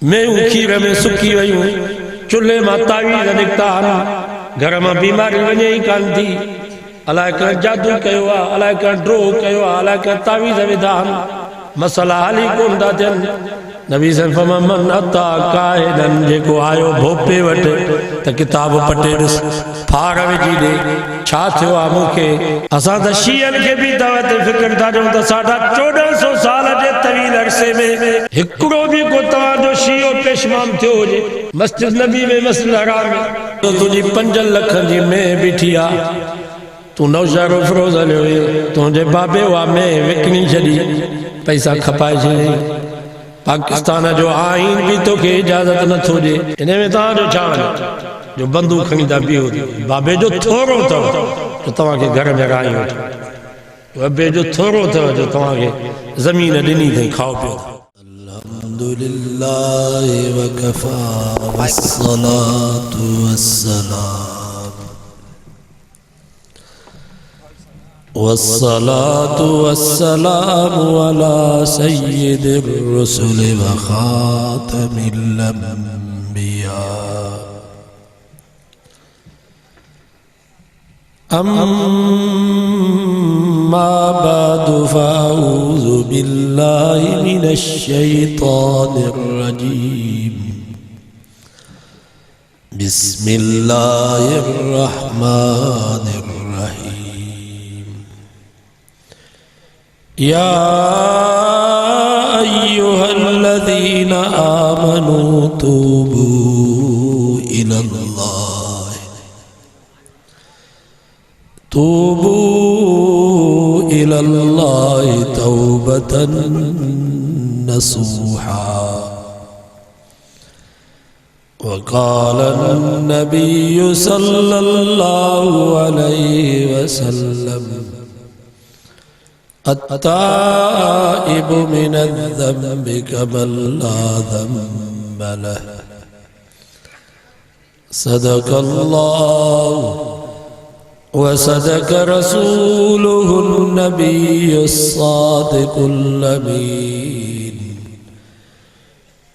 میں کھیر میں سکی ویوں چلے ماں تاویز نکتا گھر ماں بیماری ونے ہی کان تھی اللہ کا جادو کہوا اللہ کا ڈرو کہوا اللہ کا تاویز ودان مسئلہ حالی کون دا تھن نبی صلی اللہ علیہ وسلم من اتا قائدن جے کو آیو بھوپے وٹ تا کتاب پٹے دس پھار وجی دے چھا تھو آمو کے اساں تا شیعن کے بھی دعوت فکر دا جو تا ساڑھا 1400 سال جے طویل عرصے میں ہکڑو بھی کو تمہاں جو شیعو پیشمام تھے ہو جے مسجد نبی میں مسجد حرام میں تو تجھی 5 لکھ جی میں بیٹھیا تو نوشہر و فروز علیہ ہوئے تو جے بابے ہوا میں وکنی چلی پیسہ کھپائے چھے پاکستان جو آئین بھی تو کہ اجازت نہ تھو جے انہیں میں تاں جو چاہاں جو بندو کھنی دا بھی ہوتی بابے جو تھورو تھا جو تمہاں کے گھر میں رائی ہوتی بابے جو تھورو تھا جو تمہاں کے زمین دنی تھے کھاؤ پیو تھا الحمدللہ وکفا والصلاة والسلام والصلاة والسلام على سيد الرسل وخاتم الأنبياء أما بعد فأعوذ بالله من الشيطان الرجيم بسم الله الرحمن الرحيم يا أيها الذين آمنوا توبوا إلى الله توبة نصوحا وقال النبي صلى الله عليه وسلم التائب من الذنب كمن لا ذنب له صدق الله وصدق رسوله النبي الصادق الأمين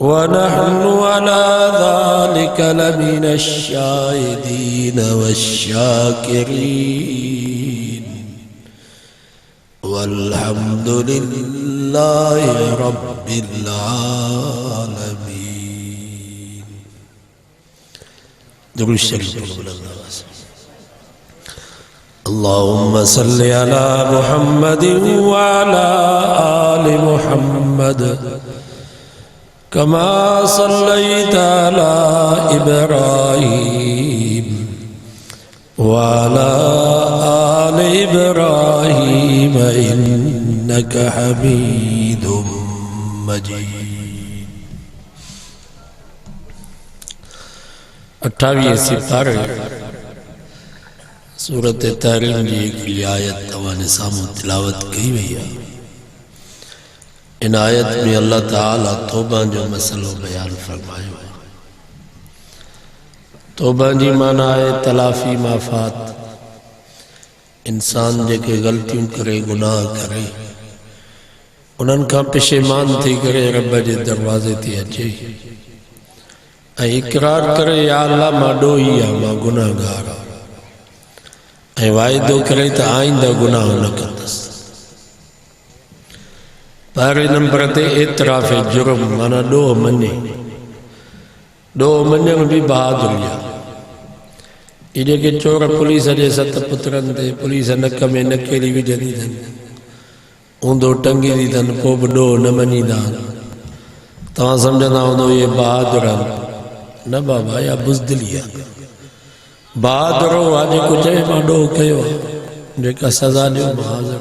ونحن على ذلك لمن الشاهدين والشاكرين والحمد لله رب العالمين. درود الشريف اللهم صل على محمد وعلى آل محمد كما صليت على إبراهيم وعلى آل إبراهيم إنك حميد مجيد. 28 سپارے سورت تحریم جی ایک آیت توان سامو تلاوت کی ہوئی ہے. ان آیت میں اللہ تعالیٰ توبہ جو مسئلہ بیان فرمائے ہوئے. توبہ جی معنی ہے تلافی معافات. انسان جے کے غلطیوں کرے گناہ کرے انہن کا پشیمان تھی کرے رب جے دروازے تھی اچھے اقرار کرے یا اللہ ماں ڈوئی یا ماں گناہ گارا وائدو کرے تا آئندہ گناہ نہ کردس. پہلے نمبر تے اعتراف جرم مانا ڈو مننے بھی بہادریا. یہ کہ چور پولیس جے ست پترن تے پولیس نک میں نکیلی بھی جدی دن اوندو ٹنگی دی دن پو ڈو نہ منی دان تاں سمجھنا ہوندو یہ بہادرن نہ بابا یا بزدلیا. بہادرو آج کچھ ہے ماں ڈو کہو جے کا سزا دیو بہادر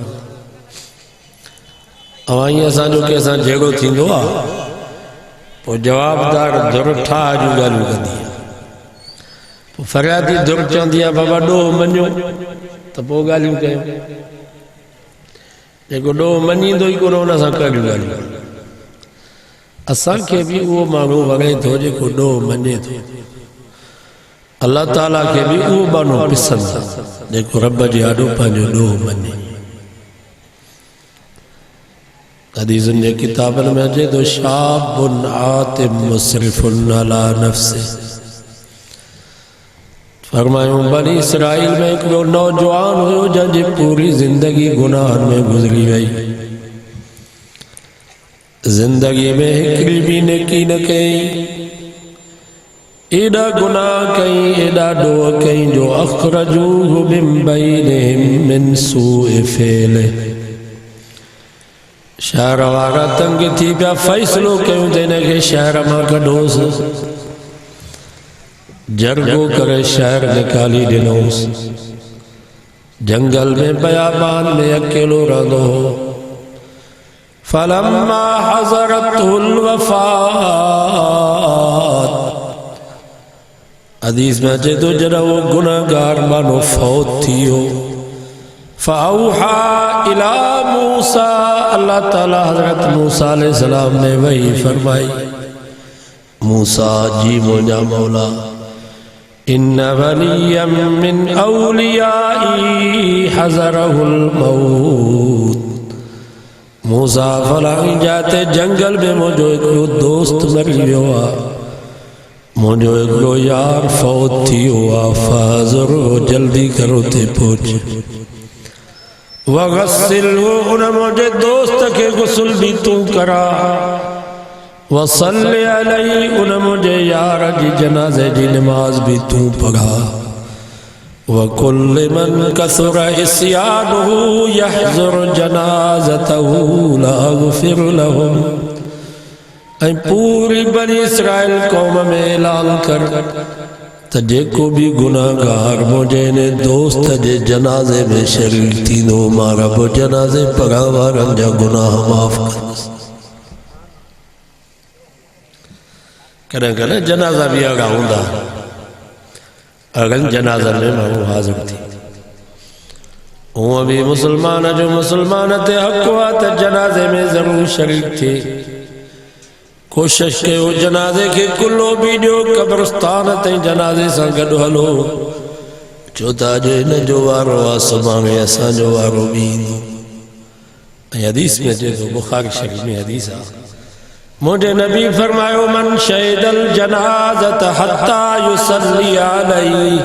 اوائیں اساں جو کہ اساں جھیڑو تھیندو آ پو جوابدار در ٹھا جو گالو کندی پو فریادی در چوندی بابا ڈو منو تو پو گالیوں کہو جے ڈو منی دو ہی کو نہ اساں کالو گالو اساں کے بھی وہ مانو وگے تو جے کو ڈو منے تو اللہ تعالیٰ کے بھی او بانو پسند دیکھو رب جی آڈو پانجو ڈو منے. حدیثن جے کتابن میں اچے تو شاب عاتم مصرف علی نفسه فرمائیوں بنی اسرائیل میں ایک نوجوان ہوئے جن جی پوری زندگی گناہ میں گزری گئی زندگی میں ہکڑی بھی نیکی نہ کہیں ایڈا گناہ کہیں ایڈا ڈو کہیں جو اخرجوہ من بینہم من سوء فعلہ شہر وارا تنگ تھی پیا فیصلو کہیں دینے کے شہر ماں کا ڈوس جرگو کرے شہر نکالی دنوس جنگل میں بیابان میں اکیلو رندو ہو فلما حضرته الوفات حدیث میں اچھے تو جنہ وہ گناہگار مانو فوت تھی ہو فَأَوْحَا إِلَىٰ مُوسَىٰ اللہ تعالیٰ حضرت موسیٰ علیہ السلام نے وہی فرمائی موسیٰ جی مجھا مولا ان ولیّا من اولیائی حضرہ الموت موسیٰ فلان جاتے جنگل میں مجھو ایک دوست مری ہوا مجھو ایک یار فوت تھی ہوا فاضر جلدی کرو تے پوچھ وغسلو انہیں مجھے دوست کے غسل بھی تو کرا وصلی علیہ انہیں مجھے یار جی جنازے جی نماز بھی تو پڑھا وَكُلِّ مَنْ كَثُرَ إِسْيَانُهُ يَحْزُرُ جَنَازَتَهُ لَأَغْفِرُ لَهُمْ اے پوری بنی اسرائیل قوم میں اعلان کر تجھے کو بھی گناہگار مجھے نے دوست جے جنازے میں شریک تینوں مارا وہ جنازے پڑھا وارن جا گناہ معاف کرنا کہنے کہنے جنازہ بھی آگا ہوں دا اگر جنازہ میں میں حاضر تھی ہوں ابھی مسلمان جو مسلمان تے حق وات جنازے میں ضرور شریک تھی کوشش کے وہ جنازے کے کلو ویڈیو قبرستان تے جنازے سنگڑ ہلو چوتا جو ان جو وارو آسمان میں ایسا جو وارو بھی حدیث میں جو بخاری شریف میں حدیث آ مجھے نبی فرمائیو من شہد الجنازت حتی یصلی علیہ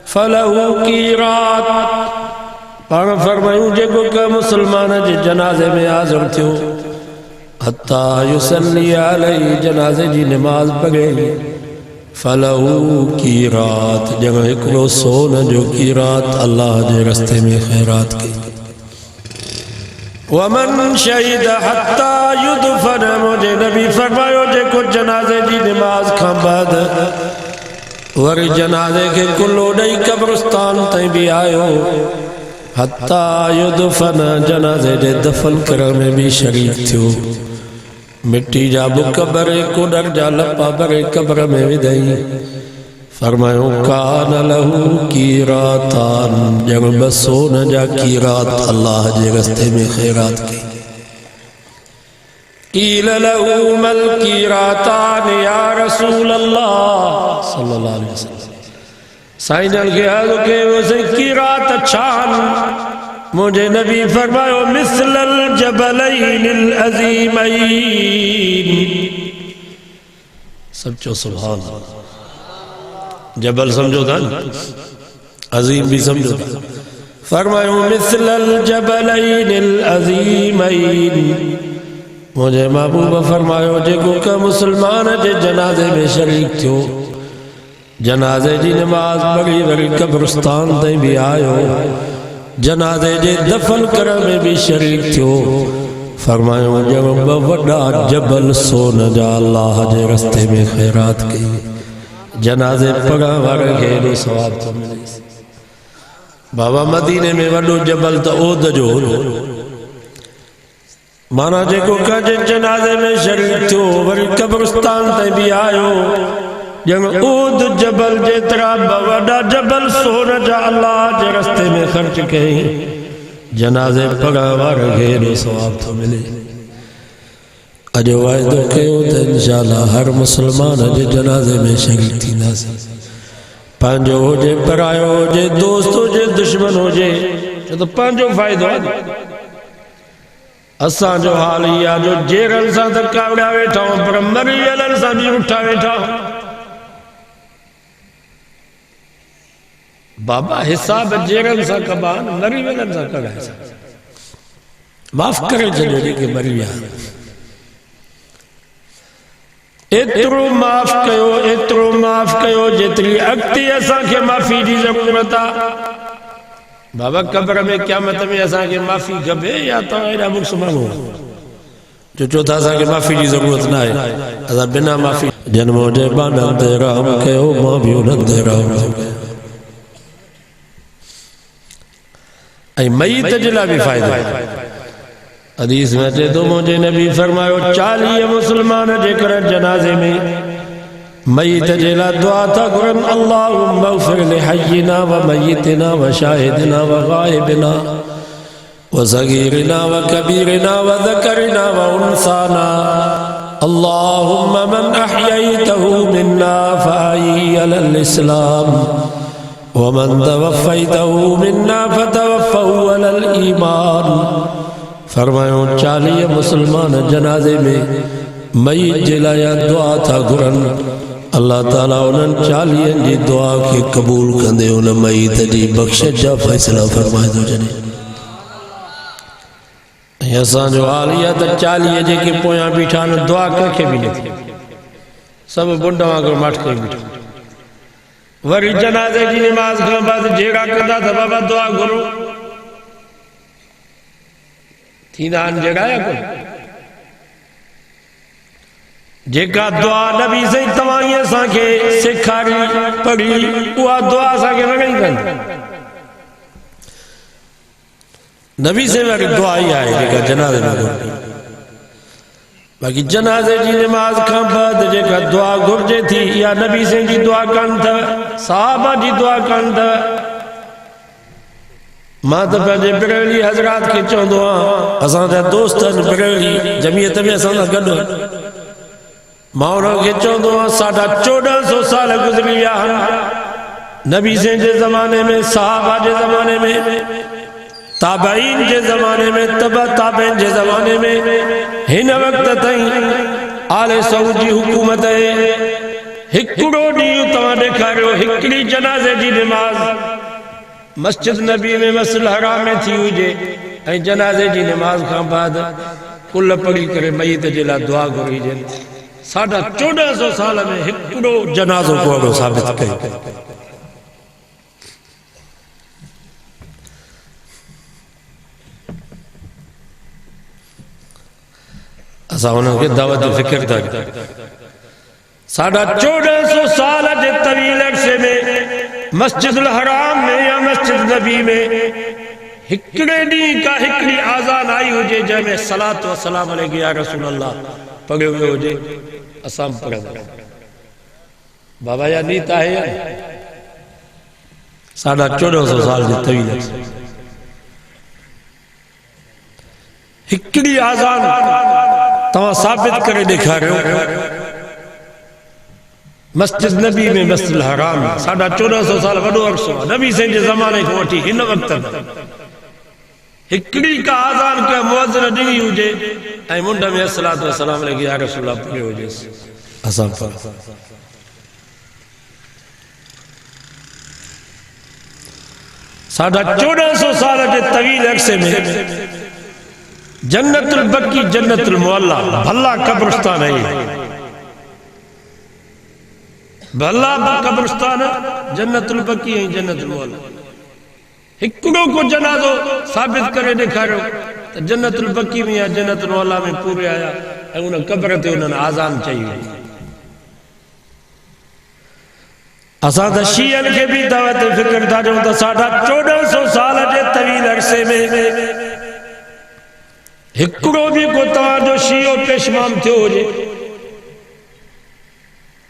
فلہو قیرات پانا فرمائیو جے کو کہ مسلمان جے جنازے میں آزم تھے حتی یصلی علیہ جنازے جی نماز پڑھے فلہو قیرات جگہ اکلو سون جو قیرات اللہ جے رستے میں خیرات کی ومن شہید حتی یدفن مجھے نبی فرمائیو جے کو جنازے جی نماز کھان بعد وری جنازے کے کلو نئی قبرستان تائیں بھی آئیو حتی یدفن جنازے جے دفن کرنے میں بھی شریک تھیو مٹی جا بکبر کو ڈر جا لپا بر قبر میں بھی دئی فرمائیو کان لہو قیراتان جب بسون جا قیرات اللہ جے رستے میں خیرات کی قیل لہو مل قیراتان یا رسول اللہ صلی اللہ علیہ وسلم سائنل کے حضر کے اسے قیرات اچھان مجھے نبی فرمائیو مثل الجبلین العظیمین سب چو سبحان اللہ جبل سمجھو تھا عظیم بھی سمجھو تھا فرمائیو مثل الجبلین العظیمین مجھے محبوب فرمائیو جے کو کہ مسلمان جے جنازے میں شریک تھو جنازے جی نماز پڑھی وری قبرستان دیں بھی آئیو جنازے جے دفن کرنے میں بھی شریک تھو فرمائیو جب بڑا جبل سون جا اللہ جے رستے میں خیرات کی جنازے پڑھا وارگے دو ثواب تو ملے بابا مدینے میں وڈو جبل تا اود جو مانا جے کو کج جنازے میں شریک تھو وری قبرستان تے بھی آئیو جب اود جبل جے ترا بوڈا جبل سون جا اللہ جے رستے میں خرچ کہیں جنازے پڑھا وارگے دو ثواب تو ملے اجو وائدو کہو تا انشاءاللہ ہر مسلمان اجے جنازے میں شریک تھی نازی پانجو ہو جے پرائے ہو جے دوست ہو جے دشمن ہو جے تو پانجو فائدہ ہے اساں جو حال یا جو جیرن سا دکا وڑا ویٹھا ہوں پر مری ویلن سا بھی اٹھا ویٹھا ہوں بابا حساب جیرن سا کبان مری ویلن سا کڑا ہے معاف کرے جنو جی کہ مری ویلن اترو معاف کیو جتری اکتی اساں کے معافی دی ضرورتا بابا قبر میں قیامت میں اساں کے معافی گبے یا تو ایرا مقصمان ہو جو چوتھا اساں کے معافی دی ضرورت نہ ہے اساں بنا معافی جنمو جے بانن دے رام کیو ماں بھی انن دے رام ای میت جلا بھی فائدہ حدیث میں تے تو مجھے نبی فرمائے 40 مسلمان جے کر جنازے میں میت جلا دعا تھا قرآن اللہم اغفر لحینا و میتنا و شاہدنا و غائبنا و صغیرنا و کبیرنا و ذکرنا و انسانا اللہم من احییتہو منا فآئی علی الاسلام ومن توفیتہو منا فتوفہو علی الایمان فرمائے 40 مسلمان جنازے میں میت جلایا دعا تھا قرآن اللہ تعالیٰ انہاں 40 جی دعا کے قبول کندے انہاں میت جی بخشش جا فیصلہ فرمائے دو جنے ایسا جو حالیہ تا 40 جے کے پویاں بیٹھانا دعا کر کے بھی نہیں تھی سب بنڈا آگر مٹ کے بیٹھا وری جنازے جی نماز کھاں بعد جیگا کردہ تھا بابا دعا کرو تینان جگایا کوئی جیکا دعا نبی سے توائیں ساں کے سکھاری پڑھی وہ دعا ساں کے نگئی کرنے نبی سے میری دعا ہی آئے جیکا جنازے میں گھر باقی جنازے جی نماز کھاں بعد جیکا دعا گھرجے تھی یا نبی سے جی دعا کن تھا صحابہ جی دعا کن تھا ماں تو پہنچے بریلی حضرات کے چون دعا اساں تے دوستن بریلی جمعیت میں اساں گڈو ماؤنوں کے چون دعا 1450 سال گزری ہن نبی سے جے زمانے میں صحابہ جے زمانے میں تابعین جے زمانے میں تبع تابعین جے زمانے میں ہن وقت تائیں آل سعود جی حکومت ہے ہکڑو ڈیو تواں ڈیکھاریو ہکڑی جنازے جی نماز مسجد نبی میں مسجد الحرام میں تھی ہوئے این جنازے جی نماز کھان بعد کل پڑی کرے میت جلا دعا گوری جن 1450 سال میں ہکڑو جنازوں کو اگو ثابت کئی اسا انہوں کے دعوت فکر دا 1450 سال جے طویل عرصے میں مسجد الحرام میں یا مسجد نبی میں ہکڑے دی کا ہکڑی آزان آئی ہو جے جے میں صلاة و سلام علیہ یا رسول اللہ پڑھے ہوئے ہو جے اسام پڑھا بابا یا نیتا ہے یا 1450 سال جے طویل عرصے ہکڑی آزان تمہاں ثابت کرے دکھا رہے ہو مسجد نبی میں مسجد الحرام 1450 سال وڈو عرصہ نبی سے جے زمانے کو وٹھی ہن وقت ہکڑی کا آزان کا مؤذن ڈنگی ہو جے اے منڈا میں الصلوۃ والسلام علیہ یا رسول اللہ پڑھے ہو جے اسام پر 1450 سال جے طویل عرصے میں جنت البقی جنت المعلا بھلا قبرستان ہے بھلا قبرستان جنت البقی ہے جنت المعلا ہکڑوں کو جنازو ثابت کرے دکھارو جنت البقی میں یا جنت المعلا میں پورے آیا انہوں قبر تے انہوں آزان چاہیے اساں تا شیعن کے بھی دعوت فکر تھا جو تا 1450 سال جے طویل عرصے میں ہکڑوں بھی کو توجہ شیعو پیشمام تھے ہو جے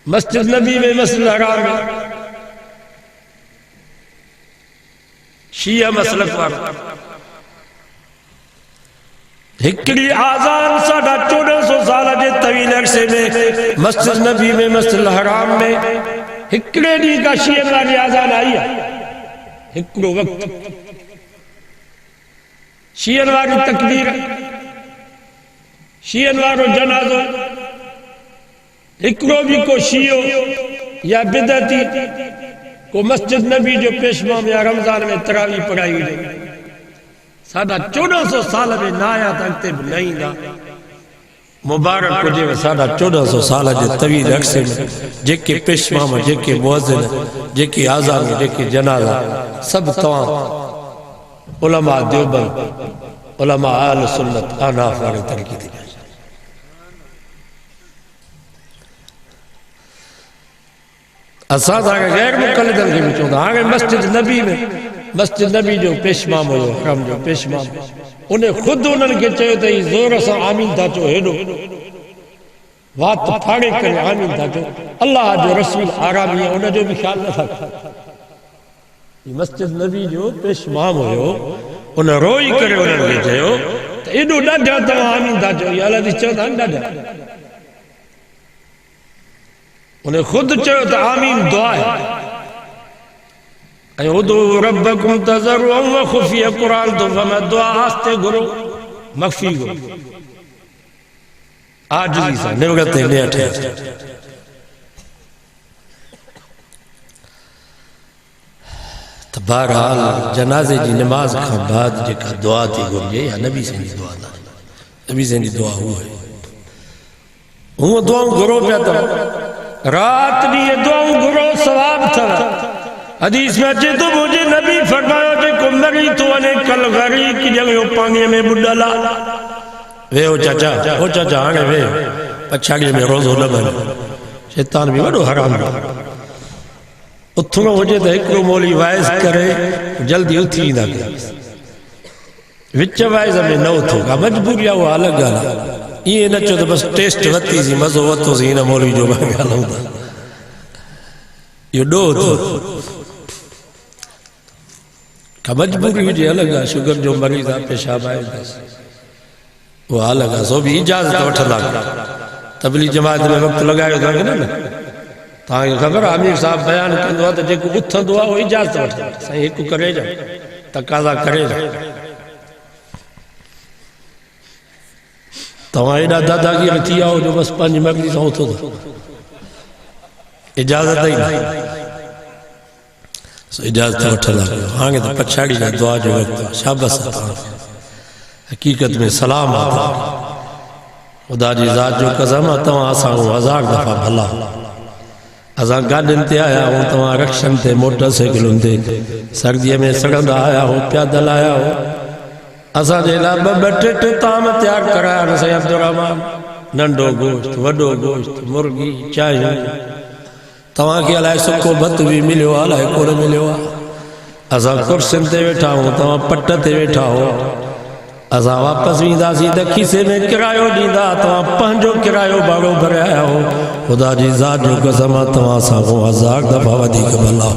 مسجد نبی میں مسجد الحرام میں شیعہ مسلک پر ہکڑی آزان 1450 سال جے طویل عرصے میں مسجد نبی میں مسجد الحرام میں ہکڑے دی کا شیعہ والی آزان آئی ہے ہکڑو وقت شیعہ والی تکبیر شیعن وارو جنازو ہکڑو بھی کو شیعو یا بدعتی کو مسجد نبی جو پیشمام یا رمضان میں تراوی پڑھائی رہی سادہ 1400 سال میں نایا تکتے بھی نہیں دا مبارک کو جے سادہ 1400 سال جے طویل عرصے میں جے کے پیشمام جے کے مؤذن جے کے آزان جے کے جنازہ سب توان علماء دیوبند علماء اہل سنت آناف والے ترکی دی اساس آگے غیر مقلدن کے بچوں دا آگے مسجد نبی جو پیشمام ہوئے حرم جو پیشمام انہیں خود انہوں کے چاہے تھے زور سا آمین تھا جو ہیڈو وات پھاڑے کرے آمین تھا جو اللہ جو رسول آرامی ہے انہیں جو بھی خیال نہ تھا مسجد نبی جو پیشمام ہوئے انہیں روئی کرے انہوں کے چاہے تو ایڈو ڈاڈا تھا آمین تھا جو یہ اللہ دی چاہتا ڈاڈا انہیں خود چاہے تو آمین دعا ہے اُدعوا ربکم تضرعا وخفی قرآن تو فما دعا آستے گرو مخفی گرو آجزی سا نوگتے نیٹھے تو بہرحال جنازے جی نماز کا بعد جکا دعا تھی گرو یہ یا نبی سے نہیں دعا دا نبی سے نہیں دعا ہوا ہے وہ دعاوں گرو پیتا رات نہیں یہ دعاوں گرو ثواب تھا حدیث میں اچھے تو مجھے نبی فرمایا جے کو مری تو انہیں کل غری کی جگہ پانگے میں بڑھلا وے ہو چاچا آنے وے پچھاڑی میں روزو لبن شیطان بھی بڑو حرام رہا اتھنو ہو جے تو ایک مولی وائز کرے جلدی اتھی نہ کرے وچ وائز ہمیں نہ اتھو گا مجبوریا وہ الگ گالا یہ نچو تو بس ٹیسٹ وطی سی مزو وطو سی نہ مولی جو میں گالا ہوں دا یہ دو تو کہ مجبوری ہوئی الگ ہے شگر جو مریض آپ پیشاب آئے گا وہ الگ ہے سو بھی اجازت وٹھا لگا تبلیغ جماعت میں وقت لگائے گا نا تاکہ خبر عامر صاحب بیان کر دعا تو جے کو اتھا دعا وہ اجازت وٹھا لگا صحیح ایک کو کرے جا تقاضا کرے جا تو ایڈا دادا کی رتھی آؤ جو بس پانچ مگلی سے ہوتو دا اجازت ہی نہیں اجازت وٹھا لگا آنگے تو پچھاڑی جا دعا جو وقت شابس آتا حقیقت میں سلام آتا خدا جی ذات جو قسم آتا ہوں آسا ہوں 1000 دفعہ بھلا ازاں گاڑن تے آیا ہوں تمہاں رکشن تے موٹر سیکلوں تے سردیے میں سڑند آیا ہوں پیادل آیا ہوں ازاں جے لابا بٹٹ تام تیار کرایا نسے عبدالرحمن ننڈو گوشت وڈو گوشت مرگی چائے تمہاں کی علائے سکو بت بھی ملیو علائے کول ملیو ازاں کرسن تے بیٹھا ہوں تمہاں پٹا تے بیٹھا ہوں ازاں واپس بھی داسی دکھی سے میں کرایو دیندہ تمہاں پہنجو کرایو باڑو بھرے آیا ہو خدا جی ذات جو قسمہ تمہاں ساکو 1000 دفعہ ودی کبھلا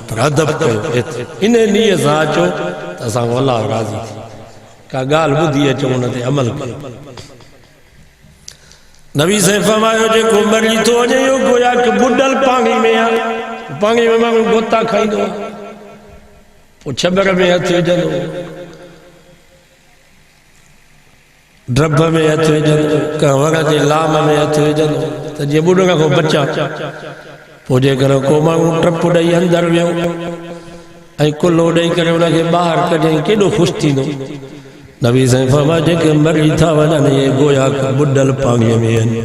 پر عدب کرو انہیں لیے ذات جو تساں اللہ راضی تھی کہ گال بدھی اچھو انہیں عمل کرو نبی سے فرمایا جے کو مری تو اجے یو گویا کہ بڈل پانگی میں پانگی میں مانگو گوتا کھائی دو وہ چھبر میں ہتھے جنو ڈرب میں ہتھے جنو کہاں جے لام میں ہتھے جنو تو جے بڈو کا کو بچہ پوجے کرو کو مانگو ٹرپ ڈائی اندر ویو اے کلو ڈائی کرے انہاں کے باہر کجیں کیڈو خوش تھی دو نبی سے فرمایا جے کہ مری تھا وجہ نہیں یہ گویا کہ بڈل پانگے میں ہیں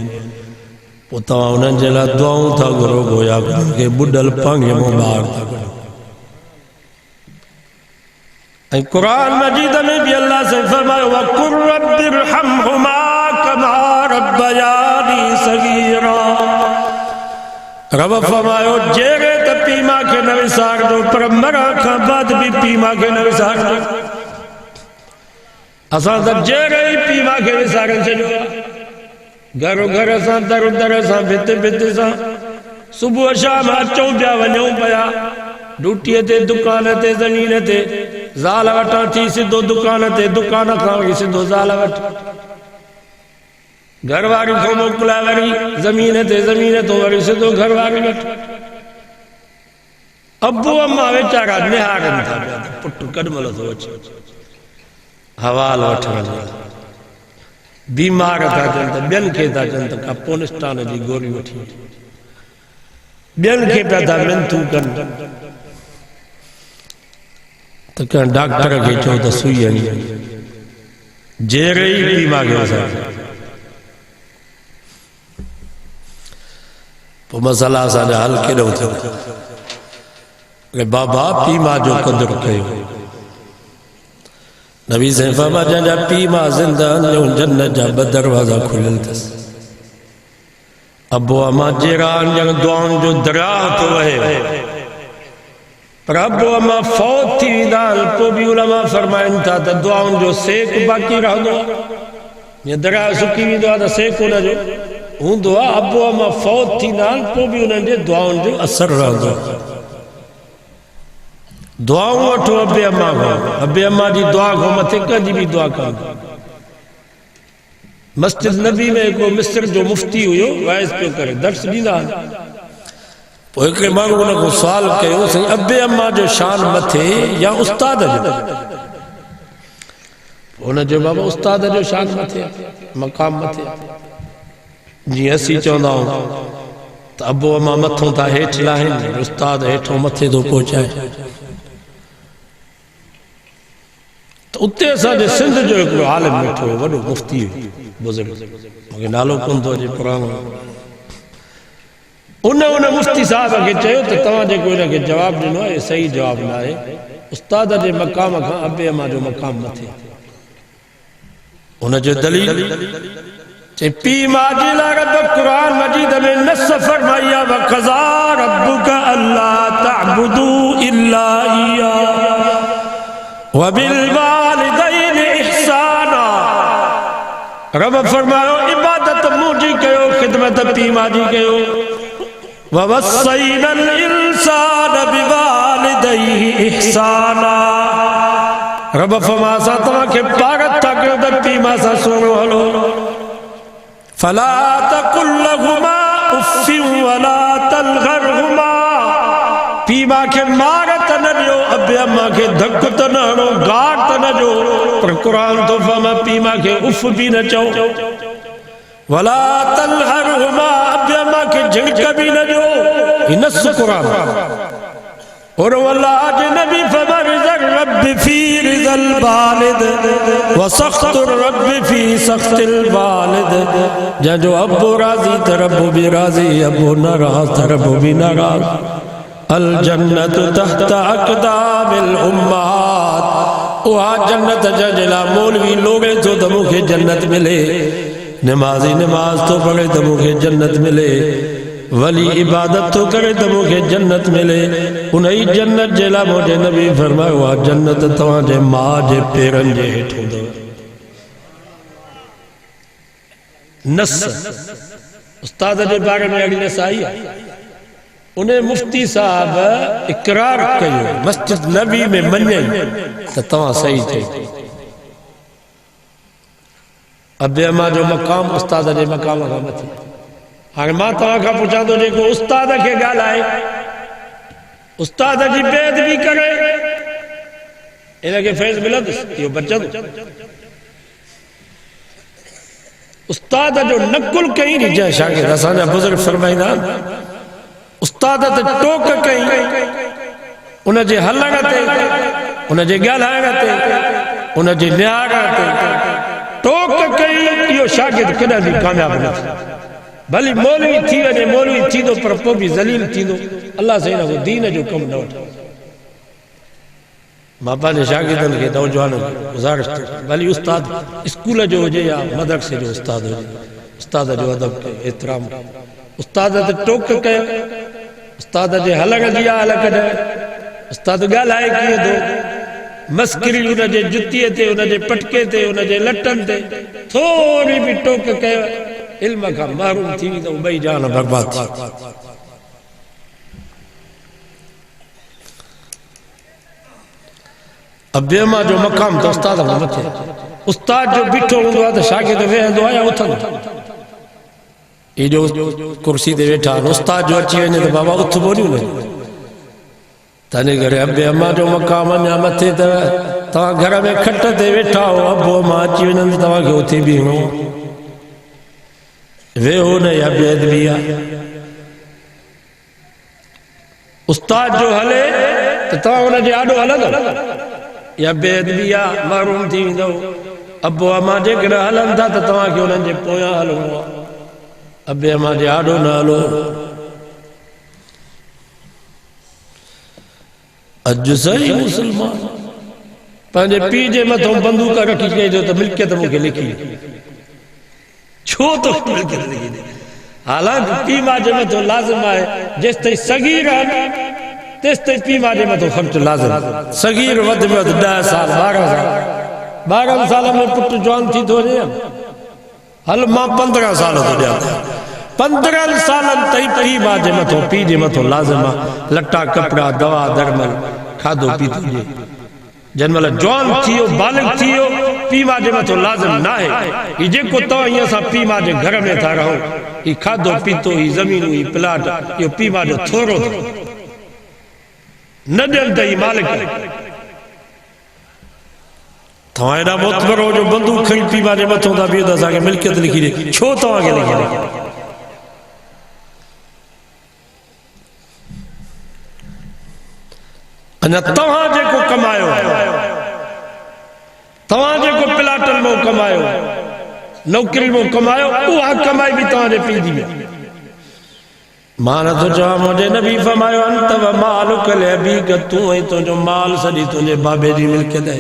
پتا انہاں جلا دعاؤں تھا گرو گویا کہ بڈل پانگے میں باہر تھا گرو اے قرآن مجید میں بھی اللہ سے فرمایا وَقُرْ رَبِّ ارْحَمْهُمَا كَمَا رَبَّيَانِي صَغِيرًا رب فرمایا جیرے تا پیما کے نویسار دو پر مرا کھا بعد بھی پیما کے نویسار دو اسان تک جیرے ہی پیما کے نویسارن سے جو گھرو گھر اسان در در اسان بھتے بھتے اسان صبح شام اچھوں بیا ونیوں پیا ڈوٹیے تے دکانے تے زمین تے زال وٹا تھی سدھو دکانے تے دکانہ کھاوی سدھو زال وٹا گھر واری کو موکلا وری زمین تے زمین تو وری سدھو گھر واری وٹا ابو اممہ ویچارا نہارن تھا پٹو کڈملو تو وچ حوال وٹھا بیمار تھا چند بیل کے تھا چند کپونستان جی گوری وٹھی بیل کے پیدا منتو کن تو کن ڈاکٹر کے چوتا سوئی ہے جیرے ہی پیما گیا سا تو مسئلہ ساڑھے حل کے رہو تھا کہ بابا پیما جو قدر کہو نبی سے فرما جا پیما زندان جو جنت جا بدروازہ کھلل تس ابو اما جیران جنگ دعان جو دریا تو ہے پر ابو اما فوت تھی دال کو بھی علماء فرمائن تھا تا دعان جو سیک باقی رہ دو یہ دریا سکی بھی دعا تا سیک ہونا جو ہوں دعا ابو اما فوت تھی دال کو بھی انہوں نے دعان جو اثر رہ دو دعاؤں وٹھو ابے اماں کو ابے اماں جی دعا کو متے کنجی بھی دعا کر مسجد نبی میں کو مصر جو مفتی ہوئے وائز پہ کرے درس دینا تو ایک مانگو انہوں کو سوال کہو سہی ابے اماں جو شان متے یا استاد جو انہوں جو بابا استاد جو شان متے مقام متے جی اسی چوندہ ہوں تو ابو اماں متھوں تا ہیٹ لائیں استاد ہیٹھوں متے دو پہنچائے تو اتے ایسا جے سندھ جو ایک عالم بیٹھو ہے وڈو مفتی بزرگ مگر نالو کن تو جے قرآن انہیں مفتی صاحب کے چاہیو تو تمہاں جے کوئی نہ کہ جواب دنو ہے صحیح جواب نہ ہے استاد جے مقام کھاں ابے اما جو مقام متھے انہیں جو دلیل چاہی پی ماجیلا رب قرآن مجید میں نص فرمایا وَقَضَى رَبُّكَ أَلَّا تَعْبُدُوا إِلَّا إِيَّاهُ وَبِالْوَالِدَيْنِ إِحْسَانًا رب فرماؤ عبادت موجی کہو خدمت پیما جی کہو وَوَصَّيْنَا الْإِنسَانَ بِوَالِدَيْهِ إِحْسَانًا رب فرما سا تمہاں کے پارت تھا کہ ادھر پیما سا سنو ہلو فَلَا تَقُلْ لَهُمَا اُفٍّ وَلَا تَلْغَرْهُمَا پیما کے مارت نہ جو ابے اماں کے دھکت نہ ہو گاٹ نہ جو پر قرآن تو فما پیما کے اف بھی نہ چاہو ولا تلہرہما ابے اماں کے جھنک بھی نہ جو یہ نص قرآن اور واللہ اجنبی فما رضا الرب فی رضا الوالد وسخط الرب فی سخط الوالد جا جو ابو راضی تربو بھی راضی ابو ناراض تربو بھی ناراض الجنت تحت اقدام الامہات وہاں جنت جلا مولوی لوگے تو دمو کے جنت ملے نمازی نماز تو پڑھے دمو کے جنت ملے ولی عبادت تو کرے دمو کے جنت ملے انہی جنت جلا موجے نبی فرمائے وہاں جنت تواں جے ماں جے پیرن جے ہٹھوں دو نص استاد جے بارے میں اگلی نص آئی ہے انہیں مفتی صاحب اقرار کیو مسجد نبی میں منیں تو تمہاں صحیح تھے ابے اما جو مقام استاد جے مقام کا متھی ہر ماں تمہاں کا پوچھا تو جے کو استاد کے گال آئے استاد جی بید بھی کرے انہیں کے فیض ملا دس یہ بچہ دو استاد جو نقل کہیں نہیں جائے شاگرد اسانا بزرگ فرمائینا استاد تے ٹوک کہیں انہیں جے حل لگاتے انہیں جے گال آگاتے انہیں جے لیا آگاتے ٹوک کہیں یہ شاگرد کنا بھی کامیاب نہیں بھلی مولوی تھی وجہ مولوی تھی دو پر پو بھی ذلیل تھی دو اللہ سے انہوں دین جو کم نہ اٹھا ماپا نے شاگردن کے نوجوانوں گزارش بھلی استاد اسکول جو ہو جائے یا مدرسے جو استاد ہو جائے استاد جو ادب کے احترام استاد تے ٹوک کہے استاد جے حلق دیا حلق جائے استاد گال آئے کیے دو مسکری انہیں جے جتیے تے انہیں جے پٹکے تے انہیں جے لٹن تے تھوڑی بھی ٹوک کہے علم کا محروم تھی تو بھئی جانا برباد تھی اب بیما جو مقام تو استاد ہوں مت ہے استاد جو بیٹھو ہوں تو شاگرد وے دو آیا اٹھن یہ جو کرسی دے بیٹھا استاد جو اچھی ونے تو بابا اٹھ بولیو نہیں تانے کرے اب اما جو مقام انیا مت ہے تواں گھر میں کھٹ تے ویٹھا ہو ابو ماں اچی ونن تواں کے اتھے بیہنو وے ہو نہ یا بے ادبیہ استاد جو ہلے تو تواں انہاں جے آڈو ہلندو یا بے ادبیہ محروم تھی ویندو ابو ماں جے گھر ہلن تھا تو تواں کے انہاں جے پویاں ہلو ابے ماں جے آڈو نہ ہلو اج صحیح مسلمان پانجے پی جے متھوں بندوق رکھی کے جو تو ملکیت مکھے لکھی چھو تو ملکیت لکھی حالانکہ پی ماں جے متھوں لازم آئے جس تے صغیر ہے تس تے پی ماں جے متھوں خرچ لازم صغیر ود میں 10 سال 12 سال میں پٹ جوان تھی تو جے حل ماں 15 سال تو دیا 15 سالن تئی پی ماں جے متھوں پی جے متھوں لازم آ لٹا کپڑا دوا درمل کھادو پیتو جے جن والا جوان تھیو بالغ تھیو پی ماں جے متھوں لازم نہ ہے یہ جے کو تو یہ سا پی ماں جے گھر میں تھا رہو یہ کھادو پیتو یہ زمین یہ پلاٹ یہ پی ماں جو تھورو نہ دل دئی مالک تھوائے نہ مطمر ہو جو بندوق کھڑی پی ماں جے متھوں دا بیو دا سا کہ ملکیت لکھی دے چھو تو آگے لکھی دے انہا تواں جے کو کمائیو تواں جے کو پلاٹل مو کمائیو نوکری مو کمائیو اوہا کمائی بھی تواں جے پی دی میں مانا تو جہاں مجھے نبی فرمائیو انت و مالو کلے ابھی کہ تو ہی تو جو مال سڑی تجھے بابے جی ملکت ہے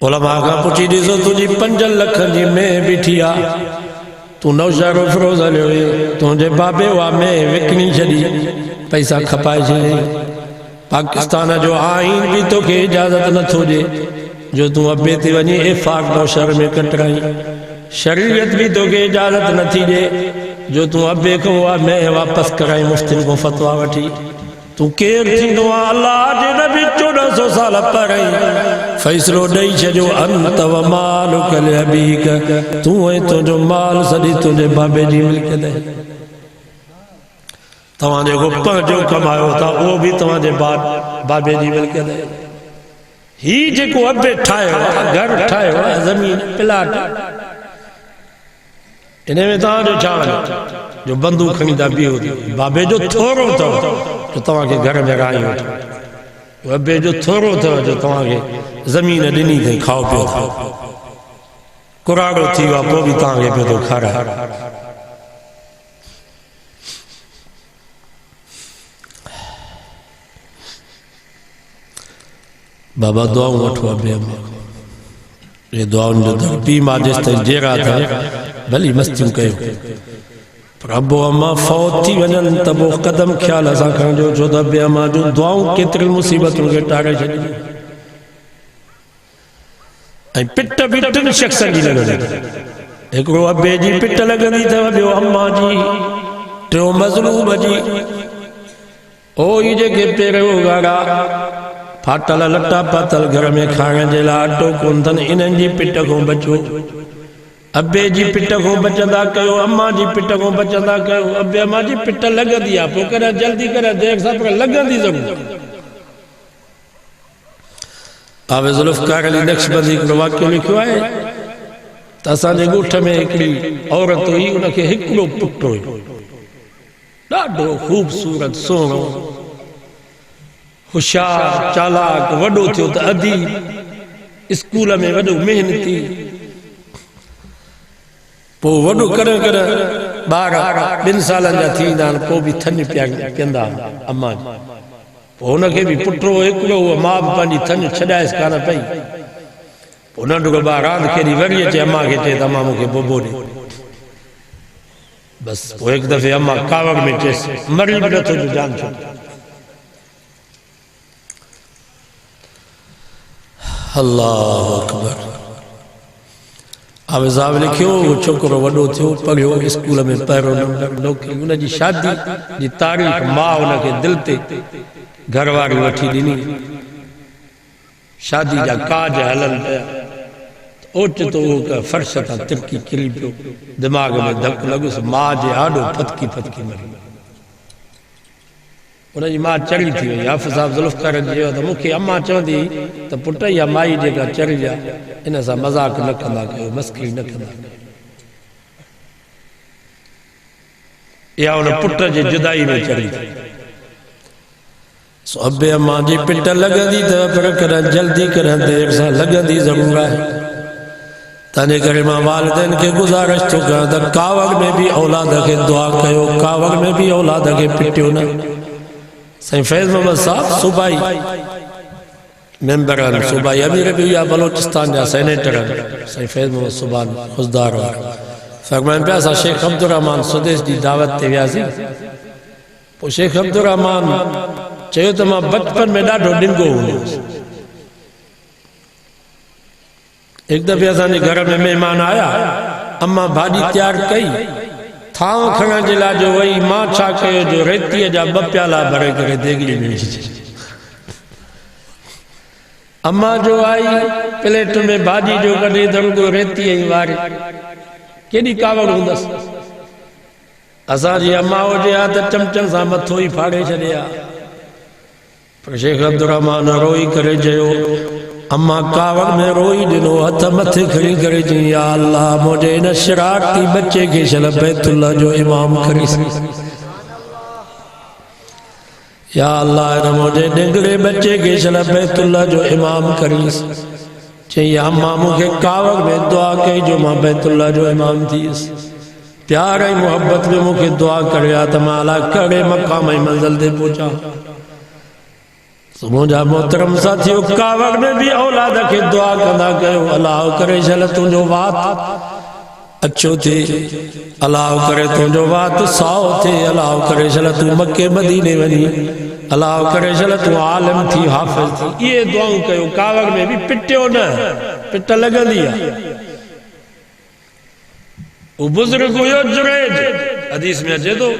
علماء کا پوچھی دیسو تجھے 5 لکھ جی میں بیٹھیا تو نوشار و فروز علیہ ہوئے تجھے بابے ہوا میں وکنی چڑی پیسہ کھپائے چھے پاکستان جو آئین بھی تو کہ اجازت نہ تھو جے جو تم ابے تے ونی افاق نوشر میں کٹ رہی شریعت بھی تو کہ اجازت نہ تھی جے جو تم ابے کو ہوا میں واپس کرائی مفتن کو فتوہ وٹھی تو کیر تھی دعا اللہ جے نبی 1400 سال پڑھائی فیصلو ڈئی چھجو انت و مالو کل ابیک تو ہے تو جو مال سڑی تجھے بابے جی ملکت ہے تمہاں جے کو جو کمائیو تھا وہ بھی تمہاں جے بابے جی ملکت ہے ہی جے کو ابے ٹھائے ہوا گھر ٹھائے ہوا زمین پلاٹ انہیں میں تمہاں جو چاہنے جو بندوق کھنی دا بھی ہوتی بابے جو تھورو تھا جو تمہاں کے گھر میں رائی ہوتی ابے جو تھورو تھا جو تمہاں کے زمین ڈنی تھے کھاؤ پیو تھا کراڑو تھی وہ پو بھی تمہاں کے پہ تو کھا رہا بابا دعاؤں اٹھوا بے اماں یہ دعاؤں جو در پی ماں جس تک جے رہا تھا بھلی مستیم کہو پر ابو اماں فوت تھی ونن تبو قدم خیال ایسا کھاں جو دا بے اماں جو دعاؤں کتر مصیبتوں کے ٹارے چھڑی پٹا پٹن شخص جی لگا ایک رو ابے جی پٹا لگا دی تھا بیو اماں جی ٹو مظلوم جی او یہ جے کے پیرے ہو گاڑا پھاٹل لٹا پتل گھر میں کھانے جلا اٹو کندن انہن جی پٹا کو بچو ابے جی پٹا کو بچندا کہو اماں جی پٹا کو بچندا کہو ابے اماں جی پٹا لگا دیا پو کرا جلدی کرا دیکھ سب کا لگا دی ضرور آوے ذوالفقار علی نقشبندی کو واقعہ لکھو آئے تاساں جے گوٹھ میں ایکڑی عورت ہوئی انہاں کے ہکڑو پٹ ہوئی ڈاڈو خوبصورت سونو ہوشیار چالاک وڈو تھیو تو ادیب اسکول میں وڈو محنتی پو وڈو کرن 12 سالن جا تھی دان پو بھی تھن پیا کندا اماں پو ان کے بھی پٹرو ہکڑو ماں پنجی تھن چھڈائس کانا پئی پو ننڈو کو راند کھیلی وری اچے اماں کے چے اماں مکھے بوبو ڈے بس پو ایک دفعہ اماں کاوڑ میں چیس مری بھی نتھو جو جان چھو اللہ اکبر آوے صاحب لکھیو وہ چھوکرو وڈو تھیو پڑھیو اسکول میں پہرو نوکری انہاں جی شادی جی تاریخ ماں انہاں کے دل تے گھر واری وٹھی ڈنی شادی جا کاج ہلن پیا اوچ تو فرش تا ترکی کری پیو دماغ میں دھک لگس ماں جے آڈو پھتکی پھتکی مری انہیں جی ماں چڑی تھی ہوئی حافظ صاحب ذوالفقار جی تو مکھی اماں چوندی تو پٹ یا مائی جگہ چڑی جا انہیں سا مذاق نہ کندا کیو مسکری نہ کندا یا انہیں پٹ جی جدائی میں چڑی تھی سو ابے اماں جی پٹ لگا دی تو پر کرن جلدی کرن دیر سا لگا دی ضرور ہے تانے کرے ماں والدین کے گزارش تو کہا کاوگ میں بھی اولاد کے دعا کہو کاوگ میں بھی اولاد کے پٹیو نا سائیں فیض محمد صاحب صوبائی ممبران صوبائی امیر بیویا بلوچستان جا سینیٹران سائیں فیض محمد صوبان خزدار ہوا فرمائن پیاسا شیخ عبدالرحمن سدیس دی دعوت تے ویازی وہ شیخ عبدالرحمن چاہیے تو ماں بچپن میں ڈاٹو ڈنگو ہوئے ایک دفعہ سانی گھر میں مہمان آیا اما بھاڑی تیار کئی تھاؤں کھڑا جلا جو وہی ماں چھا کہے جو ریتی ہے جا بپیالا بھرے کرے دیگلی میں اما جو آئی پلیٹ میں بھاڑی جو کڑے درگو ریتی ہے واری کیڑی کاوڑ ہوں دس اسا جی اما ہو جیا تو چمچن سا متھوئی پھاڑے چلیا پر شیخ عبدالرحمن روئی کرے جیو اما کاوڑ میں روئی دنو ہتھ متھے کھڑی کرے جی یا اللہ مجھے ان شرارتی بچے کے شل بیت اللہ جو امام کری سی یا اللہ ان مجھے ڈنگرے بچے کے شل بیت اللہ جو امام کری سی چاہیے اما مجھے کاوڑ میں دعا کہی جو ماں بیت اللہ جو امام تھی پیارے محبت میں مجھے دعا کرے آتا مالا کڑے مقام منزل دے پوچھا مجھا محترم ساتھیو کاوڑ میں بھی اولاد کے دعا کنا کہو اللہ کرے چل تجھو بات اچھو تھے اللہ کرے تجھو بات ساؤ تھے اللہ کرے چل تو مکہ مدینے ونی اللہ کرے چل تو عالم تھی حافظ تھی یہ دعاوں کہو کاوڑ میں بھی پٹیو نہ پٹا لگا دیا وہ بزرگ ہوئے جریج حدیث میں اچھے دو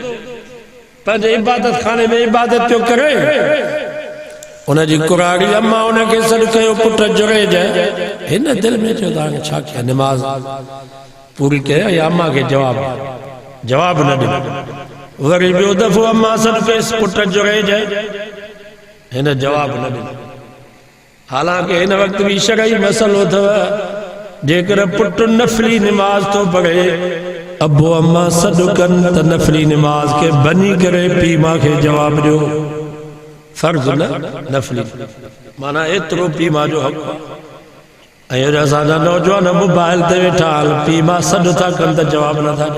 پہنچے عبادت خانے میں عبادت کیوں کرے انہیں جی قرآنی اما انہیں کے صدقے و پتر جرے جائے انہیں دل میں جو دانے چھا کیا نماز پوری کہے یا اما کے جواب نہ دے غریبی و دفو اما صدقے اس پتر جرے جائے انہیں جواب نہ دے حالانکہ انہیں وقت بھی شرعی مسئلہ تھا جے کر پتر نفلی نماز تو پڑھے ابو اما صدقن تا نفلی نماز کے بنی کرے پی ماں کے جواب جو فرض نہ نفلی مانا اترو پیما جو حق ایو جیسا جا نوجوان موبائل تے ویٹھال پیما صد تھا کندہ جواب نہ تھا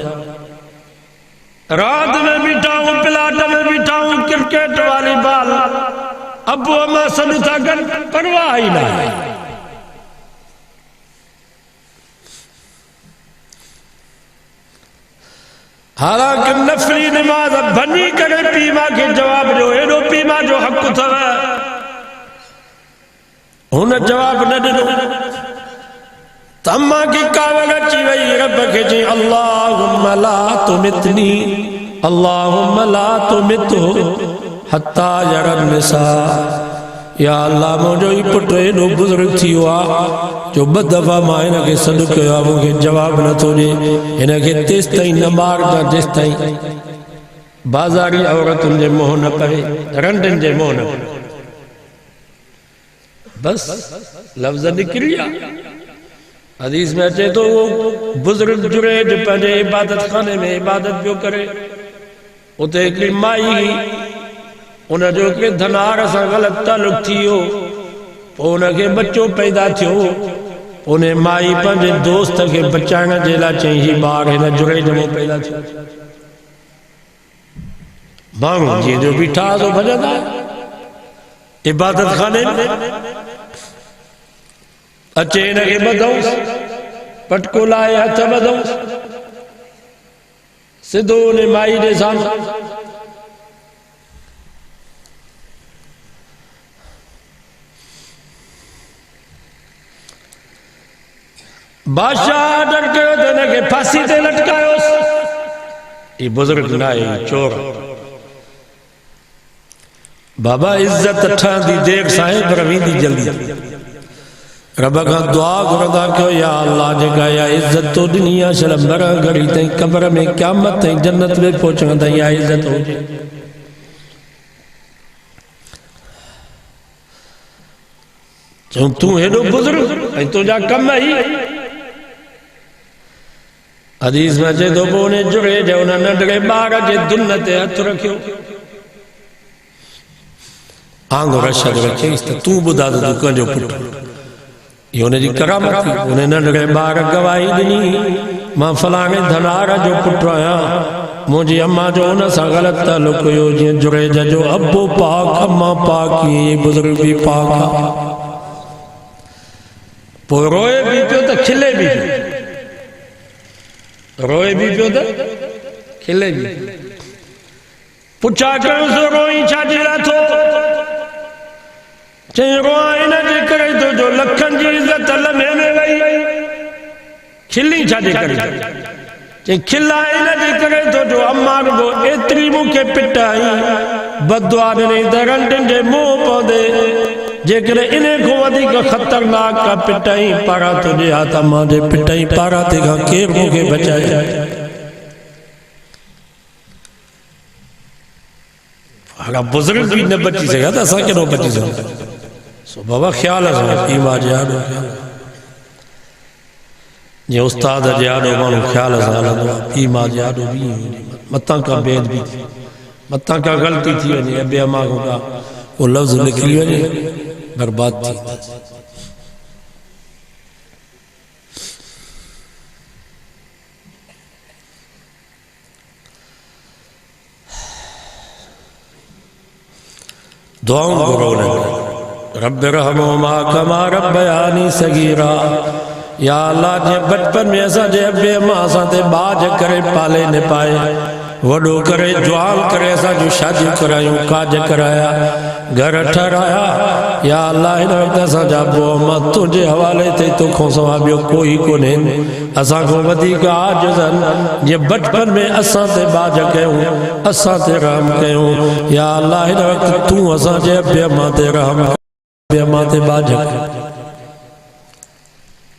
رات میں بیٹھاؤں پلاٹ میں بیٹھاؤں کرکٹ والی بال ابو اما صد تھا کندہ پرواہ ہی نہ ہے حالانکہ نفلی نماز بنی کرے پیما کے جواب جو ایڈو پیما جو حق تھا انہیں جواب نہ دنو تمہاں کی کاوڑا چی وئی رب کے جی اللہم لا تمتنی اللہم لا تمتو حتی یر النساء یا اللہ مجھو ہی پٹرے نو بزرگ تھی ہوا جو بد دفعہ ماں انہ کے صدق کیا مجھے جواب نہ تو جے انہ کے تیس تائیں نمار جا جس تائیں بازاری عورت ان جے موہ نہ پہے رنڈن جے موہ نہ پہے بس لفظ نکریا حدیث میں اچھے تو وہ بزرگ جرے جو پہنے عبادت خانے میں عبادت جو کرے وہ تو ایک مائی انہیں جو کہ دھنار سا غلط تعلق تھی ہو انہیں کے بچوں پیدا تھی ہو انہیں مائی پنجے دوست کے بچانا جیلا چاہیے بار انہیں جڑے جمع پیدا تھی بانگو جی جو بیٹھا تو بجا دا عبادت خانے اچھے انہیں کے بدھوس پٹکو لائے ہتھا بدھوس سدھو انہیں مائی دے سامنے بادشاہ ڈر کے دینے کے پھانسی تے لٹکائے اس یہ بزرگ نائے چور بابا عزت اٹھان دی دیر صاحب روین دی جلدی رب کا دعا گردا کیوں یا اللہ جگہ یا عزت تو دنیا شلم برا گھڑی تیں قبر میں قیامت تیں جنت میں پہنچنا تھا یا عزت ہو جائے چون تو ہیڈو بزرگ اے تو جا کم ہی حدیث میں چے تو بونے جڑے جو نہ نڈگے بارا جے دنتے ہتھ رکھیو آنگو رشد رکھے اس تو بدا تو کنجو پٹو یہ انہیں جی کرامت تھی انہیں نڈگے بارا گواہی دنی ماں فلانے دھنارا جو پٹو آیا مجھے اماں جو انہیں سا غلط تعلق یو جی جڑے جا جو ابو پاک اماں پاک یہ بزرگ بھی پاک پو روئے بھی پیو تا کھلے بھی روئے بھی پیو تا کھلے بھی پچھا کرو سو روئی چھاٹی راتھو چاہیے روائیں نہ جے کرے تو جو لکھن جی عزت لمحے میں گئی کھلی چھاٹی کرے چاہیے کھلائیں نہ جے کرے تو جو امار کو اتری مکے پٹائی بدعا نہیں درنڈن جے منہ پودے جے کرے انہیں کو ودی کا خطرناک کا پٹائی پارا تو جے آتا ماں جے پٹائی پارا تے گا کیر مکے بچائے اگر بزرگ بھی نہ بچی سے گا تھا سا کہ نو بچی سے سو بابا خیال ہے ایمہ جہادو یہ استاد جہادو مانو خیال ہے ایمہ جہادو بھی متاں کا بید بھی تھی متاں کا غلطی تھی ابے اماں کو کا وہ لفظ نکلی ہوئی برباد تھی دعاؤں کو رونے رب رحمہما کما ربیانی صغیرا یا اللہ جے بچپن میں ایسا جے ابے اماں سا تے باج کرے پالے نہ پائے وڈو کرے جوال کرے ایسا جو شادی کرایوں کاج کرایا گھر ٹھہرایا یا اللہ ہن وقت ایسا جا بو اماں تجھے حوالے تے تو کھوں سوابیو کوئی کو نہیں اساں کو ودی کا آجزن یہ بچپن میں اساں تے باج کہوں اساں تے رحم کہوں یا اللہ ہن وقت تو اساں جے ابے اماں تے رحم ابے اماں تے باج کہوں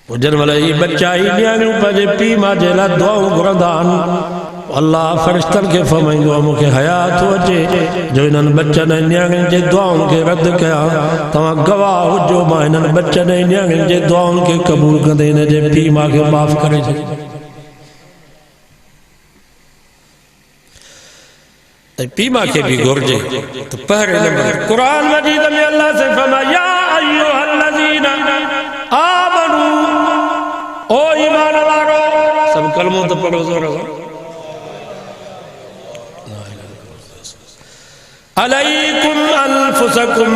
وجن والا یہ بچہ ہی نیانیوں پجے پی ماں جیلا دعاؤں گردان اللہ فرشتن کے فرمائیں گو مکہ حیات وجے جو انہاں بچہ نے نیانگن جے دعاؤں کے رد کیا تمہاں گواہ ہو جو ماں انہاں بچہ نے نیانگن جے دعاؤں کے قبول کر دینے جے پی ماں کے معاف کرے جے پی ماں کے بھی گرجے تو پہرے نمبر قرآن مجید میں اللہ سے فرمایا یا ایوہ الذین آمنوا او ایمان والو سب کلموں تو پڑھو زور علیکم انفسکم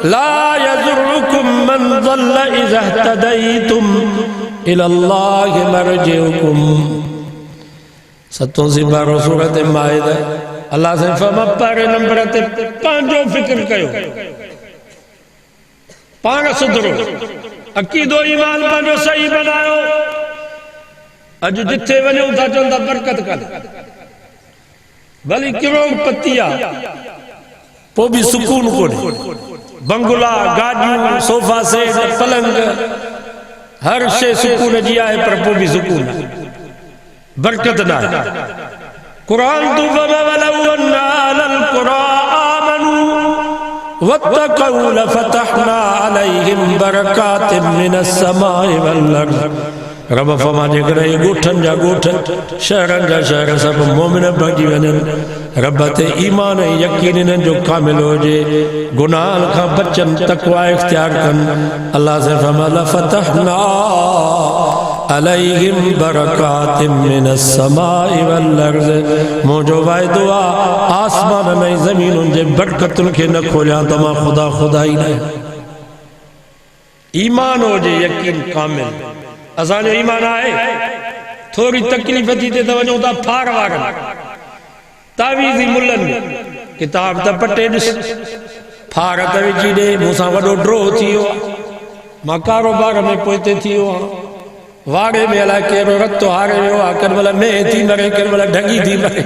لا یذرکم من ضل اذا اہتدیتم الاللہ مرجعکم ستوں سی بارو سورت مائدہ اللہ سے فرما پارے نمبرتے پانچوں فکر کیو پانچ صدروں عقید و ایمان پانچوں صحیح بنایو اج جتھے ونیو تھا چندہ برکت کر بھلی کروگ پتیا پو بھی سکون کو بنگلا گاڑیوں صوفہ سیٹ پلنگ ہر شے سکون جی آئے پر پو بھی سکون برکت نہ قرآن تو فما ولو ان آل القرآن آمنوا واتقوا لفتحنا علیہم برکات من السماء والارض رب فرما جے کرے گوٹھن جا گوٹھن شہرن جا شہر سب مومن بھگی ونن رب تے ایمان یقین جو کامل ہو جے گناہ کا بچن تقوی اختیار کن اللہ سے فرما لفتحنا علیہم برکات من السماء والارض موجو وائے دعا آسمان میں زمین جے برکتن کے نہ کھولیا تما خدا خدا ہی نہیں ایمان ہو جے یقین کامل ازانے ایمان آئے تھوڑی تکلیف تھی تے توجہ تا پھار وارن تاویزی ملن کتاب تا پٹے نس پھار توجی دے موسیٰ وڈو ڈرو تھی ہوا ماں کاروبار میں پوئتے تھی ہوا واڑے میں اللہ کے رو رتو ہارے میں ہوا کربلا میں تھی مرے کربلا ڈھنگی تھی مرے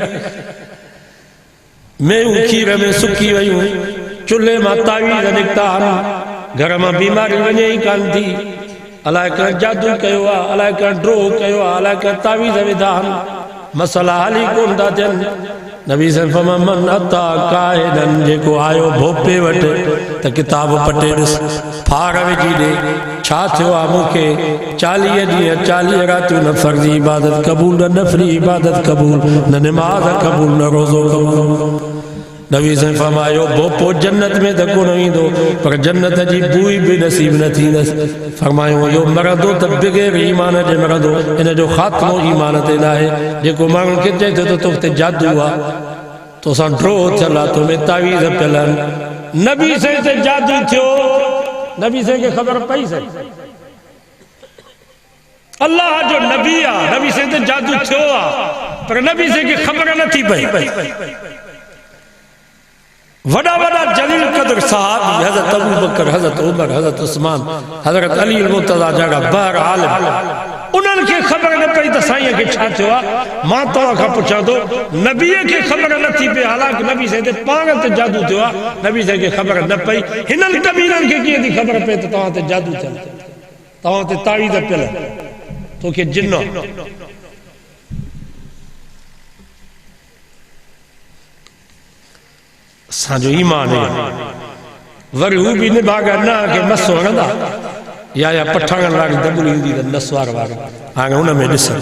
میں کھیر میں سکی وئی ہوں چلے ماں تاویز نکتا گھر میں بیماری ونے ہی کان تھی اللہ کا جادو کہوا اللہ کا ڈرو کہوا اللہ کا تاویز ودان مسئلہ حالی کون دا جن نبی سے فرما من اتا کاہنن جے کو آیو بھوپے وٹ تا کتاب پٹے دس پھاڑ وجی دے چھا تھو آمو کے 40 ڈیاں 40 راتوں نہ فرضی عبادت قبول نہ نفلی عبادت قبول نہ نماز قبول نہ روزو قبول نبی سے فرمایو بھوپو جنت میں دکو نہیں دو پر جنت جی بوئی بھی نصیب نہ تھی دس فرمایو یو مردو تب بغیر ایمان جے مردو انہیں جو خاتمو ایمان تینا ہے جے کو مانگ کے چاہتے تو تفتے جادو ہوا تو سان ڈرو چلا تو میں تعویز پلن نبی سے جادو تھو نبی سے کے خبر پئی سے اللہ جو نبی آ نبی سے جادو تھو آ پر نبی سے کے خبر نہ تھی پئی وڈا وڈا جلیل قدر صحابی حضرت ابو بکر حضرت عمر حضرت عثمان حضرت علی المرتضی جڑا بہر عالم انہوں کے خبر نہ پئی تو سائیں کے چھا تھوا ماں تو کا پوچھا دو نبی کے خبر نہ تھی پہ حالانکہ نبی سے پانگت جادو تھوا نبی سے کے خبر نہ پئی ہنن کبیرن کے کیے دی خبر پہ تو تاں تے جادو چل تاں تے تعویذ پل تو کہ جنوں سانجو ایمان ہے ور ہو بھی نبھاگا نہ کہ مسو رندا یا پٹھاگن والی دبلی ہوندی تے نسوار والی آگے انہاں میں ڈسن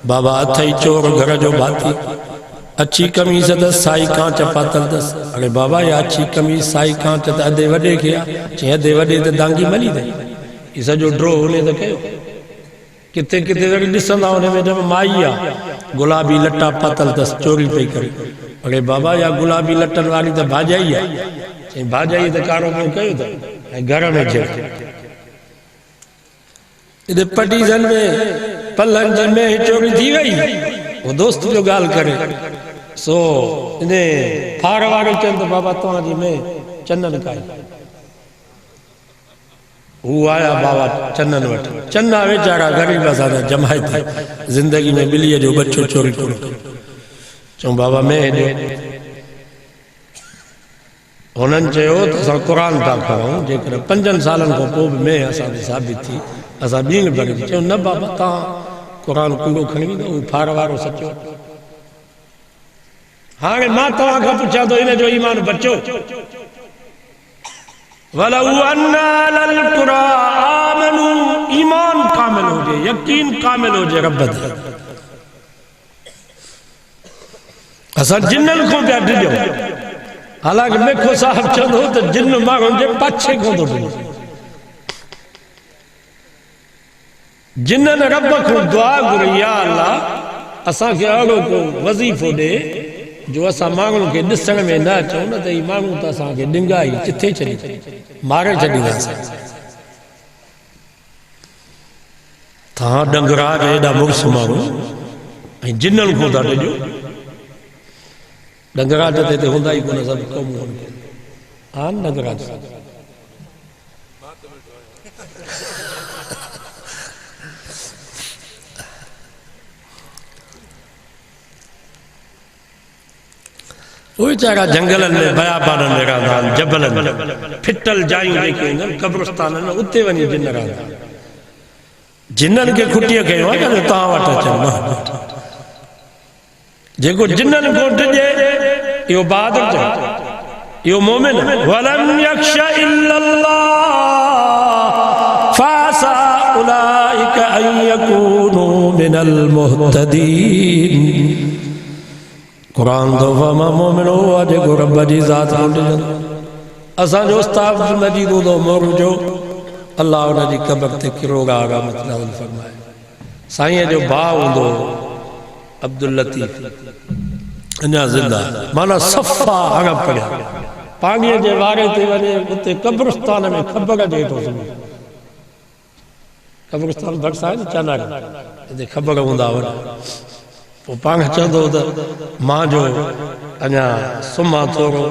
بابا اتھائی چور گھر جو بھاتی اچھی کمیز دس سائی کانچ پاتل دس ارے بابا یا اچھی کمیز سائی کانچ تے ادے وڈے کیا چے ادے وڈے تے دانگی ملی دے اسا جو ڈرو ہونے تے کہو کتے کتے وڑی ڈسندا ہونے میں جب مائی آ گلابی لٹا پاتل دس چوری پئی کرے ارے بابا یا گلابی لٹن والی تو بھاجائی ہے بھاجائی تو کاروں میں کہو تو گھر میں جھڑ ادھے پٹیزن میں پلن جن میں چوری تھی وئی وہ دوست جو گال کرے سو انہیں پھاڑ وارے چند بابا تو آجی میں چنن کائی وہ آیا بابا چنن وٹ چنہ ویچارا غریب آزادہ جمعی تھا زندگی میں بلیے جو بچوں چوری کرو چون بابا میں جو ہونن چاہو تو اسا قرآن تا کھاؤں جے کر 5 سالن کو پوب میں اسا دی ثابت تھی اسا بینگ بڑی چاہو نہ بابا تا قرآن کونگو کھنگی دو پھار وارو سچو ہاں ماں تو آنکھا پوچھا دو انہیں جو ایمان بچو وَلَوْ أَنَّا لَلْقُرَىٰ آمَنُوا ایمان کامل ہو جائے یقین کامل ہو جائے رب دے اسا جنن کو پیا ڈجو حالانکہ میں کو صاحب چند ہو تو جن مارن جے پچھے کو دو ڈجو جنن رب کو دعا گرے یا اللہ اسا کے آگو کو وظیفو دے جو اسا مانگوں کے ڈسن میں نہ چاہوں نہ تو یہ مانگوں تو اسا کے ڈنگائی چتھے چلی مارے چلی دا سا تھا ڈنگرا کے ایڈا مرس مانگوں جنن کو دا ڈجو ڈنگراج تے ہوندا ہی کوئی سب قوم ہون آن ڈنگراج وہی چاہا جنگلن میں بیابانن میں راندان جبلن میں پھٹل جائیوں دیکھیں گے قبرستانن میں اتے ونی جن راندان جنن کے کھٹیاں کہیں وہاں کہ تاں واٹا چل جے کو جنن کو ڈجے یہ بادر جائے یہ مومن ہے وَلَمْ يَخْشَ إِلَّا اللَّهِ فَعَسَىٰ أُولَٰئِكَ أَن يَكُونُوا مِنَ الْمُهْتَدِينَ قرآن دو فما مومن ہوا جے کو رب جی ذات مونڈے جانا اساں جو استاف مجید دو مور جو اللہ انہا جی قبر تے کروگا آگا مطلب فرمائے سائیں جو باؤ دو عبداللطیف انہا زندہ مانا صفا آگا پڑیا پانگی جے وارے تے ونے اتے قبرستان میں خبر جے تو سمجھ قبرستان بھرسائے چانا گا خبر ہوندا ورہ وہ پانگ چندو دا ماں جو انہا سمہ تھوڑو